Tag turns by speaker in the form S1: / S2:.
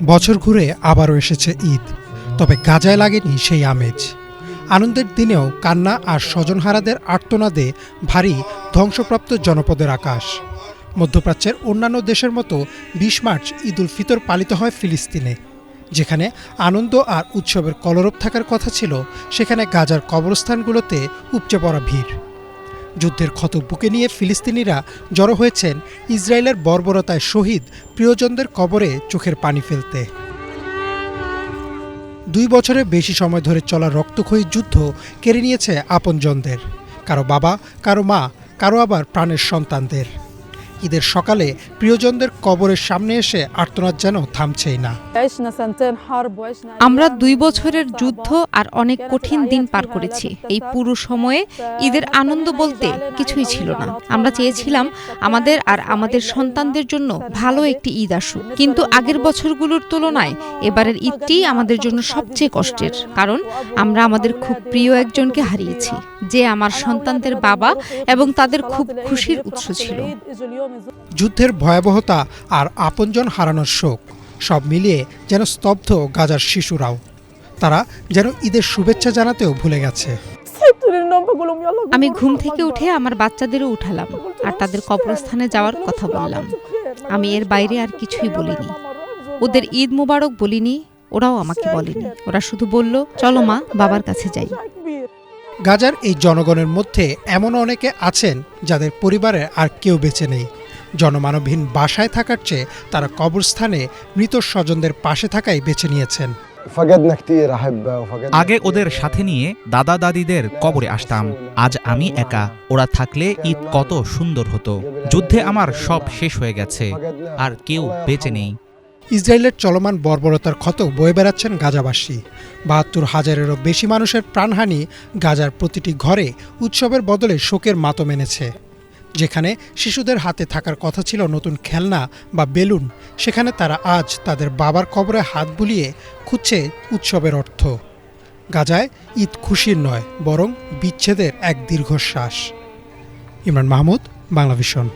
S1: বছর ঘুরে আবারও এসেছে ঈদ, তবে গাজায় লাগেনি সেই আমেজ। আনন্দের দিনেও কান্না আর স্বজনহারাদের আর্তনাদে ভারী ধ্বংসপ্রাপ্ত জনপদের আকাশ। মধ্যপ্রাচ্যের অন্যান্য দেশের মতো ২০ মার্চ ঈদ উল ফিতর পালিত হয় ফিলিস্তিনে। যেখানে আনন্দ আর উৎসবের কলরব থাকার কথা ছিল, সেখানে গাজার কবরস্থানগুলোতে উপচে পড়া ভিড়। যুদ্ধের ক্ষত বুকে নিয়ে ফিলিস্তিনিরা জড়ো হয়েছেন ইসরায়েলের বর্বরতায় শহীদ প্রিয়জনদের কবরে চোখের পানি ফেলতে। ২ বছরের বেশি সময় ধরে চলা রক্তক্ষয়ী যুদ্ধ কেড়ে নিয়েছে আপনজনদের, কারো বাবা, কারো মা, কারো আবার প্রাণের সন্তানদের। ঈদের সকালে প্রিয়জনদের কবরের সামনে এসে আর্তনাদ যেন থামছেই না।
S2: আমরা ২ বছরের যুদ্ধ আর অনেক কঠিন দিন পার করেছি। এই পুরো সময়ে ঈদের আনন্দ বলতে কিছুই ছিল না। আমরা চেয়েছিলাম আমাদের আর আমাদের সন্তানদের জন্য ভালো একটি ঈদ আসুক, কিন্তু আগের বছরগুলোর তুলনায় এবারের ঈদটি আমাদের জন্য সবচেয়ে কষ্টের, কারণ আমরা আমাদের খুব প্রিয় একজনকে হারিয়েছি, যে আমার সন্তানদের বাবা এবং তাদের খুব খুশির উৎস ছিল।
S1: যুদ্ধের ভয়াবহতা আর আপনজন হারানোর শোক সব মিলিয়ে যেন স্তব্ধ গাজার শিশুরাও। তারা যেন ঈদের শুভেচ্ছা জানাতেও ভুলে গেছে।
S2: আমি ঘুম থেকে উঠে আমার বাচ্চাদেরও উঠালাম আর তাদের কবরস্থানে যাওয়ার কথা বললাম। আমি এর বাইরে আর কিছুই বলিনি। ওদের ঈদ মোবারক বলিনি, ওরাও আমাকে বলেনি। ওরা শুধু বলল, চলো মা, বাবার কাছে যাই।
S1: গাজার এই জনগণের মধ্যে এমন অনেকে আছেন যাদের পরিবারের আর কেউ বেঁচে নেই। জনমানবহীন বাসায় থাকার চেয়ে তারা কবরস্থানে মৃত স্বজনদের পাশে থাকাই বেছে নিয়েছেন।
S3: আগে ওদের সাথে নিয়ে দাদা দাদিদের কবরে আসতাম। আজ আমি একা। ওরা থাকলে ঈদ কত সুন্দর হতো। যুদ্ধে আমার সব শেষ হয়ে গেছে, আর কেউ বেঁচে নেই।
S1: ইসরায়েলের চলমান বর্বরতার ক্ষত বয়ে বেড়াচ্ছেন গাজাবাসী। ৭২,০০০-এরও বেশি মানুষের প্রাণহানি গাজার প্রতিটি ঘরে উৎসবের বদলে শোকের মাতম এনেছে। যেখানে শিশুদের হাতে থাকার কথা ছিল নতুন খেলনা বা বেলুন, সেখানে তারা আজ তাদের বাবার কবরে হাত বুলিয়ে খুঁজছে উৎসবের অর্থ। গাজায় ঈদ খুশির নয়, বরং বিচ্ছেদের এক দীর্ঘশ্বাস। ইমরান মাহমুদ, বাংলাভিশন।